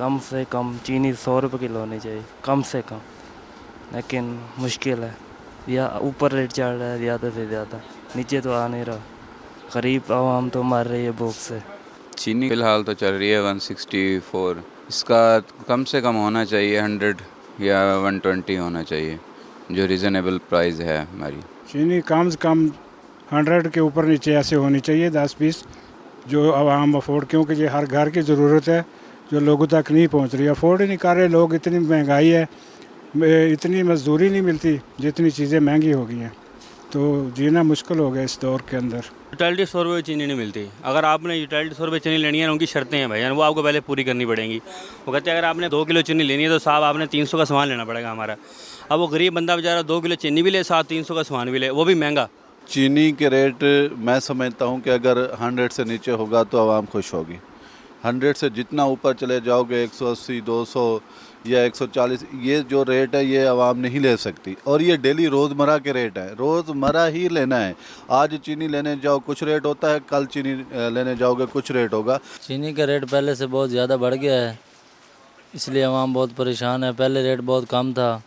कम से कम चीनी 100 रुपये किलो होनी चाहिए कम से कम, लेकिन मुश्किल है, या ऊपर रेट चढ़ रहा है ज़्यादा से ज़्यादा, नीचे तो आ नहीं रहा, गरीब आवाम तो मर रही है भूख से। चीनी फ़िलहाल तो चल रही है 164, इसका कम से कम होना चाहिए 100 या 120 होना चाहिए, जो रीज़नेबल प्राइस है हमारी। चीनी कम से कम 100 के ऊपर नीचे ऐसे होनी चाहिए 10-20, जो आवाम अफोर्ड, क्योंकि ये हर घर की ज़रूरत है जो लोगों तक नहीं पहुंच रही, अफोर्ड ही नहीं कर रहे लोग, इतनी महंगाई है, इतनी मजदूरी नहीं मिलती जितनी चीज़ें महंगी हो गई हैं, तो जीना मुश्किल हो गया इस दौर के अंदर। यूटिलिटी 100 रुपये चीनी नहीं मिलती। अगर आपने यूटिलिटी 100 रुपये चीनी लेनी है, उनकी शर्तें हैं भाई, वो आपको पहले पूरी करनी पड़ेंगी। वो कहते हैं अगर आपने 2 किलो चीनी लेनी है तो साहब आपने 300 का सामान लेना पड़ेगा हमारा। अब वो गरीब बंदा बेचारा 2 किलो चीनी भी ले, साथ 300 का सामान भी ले, वो भी महंगा। चीनी के रेट मैं समझता हूँ कि अगर 100 से नीचे होगा तो आवाम खुश होगी। 100 से जितना ऊपर चले जाओगे 180, 200 या 140, ये जो रेट है ये आवाम नहीं ले सकती, और ये डेली रोज़मर्रा के रेट है, रोज़मर्रा ही लेना है। आज चीनी लेने जाओ कुछ रेट होता है, कल चीनी लेने जाओगे कुछ रेट होगा। चीनी का रेट पहले से बहुत ज़्यादा बढ़ गया है, इसलिए आवाम बहुत परेशान है। पहले रेट बहुत कम था,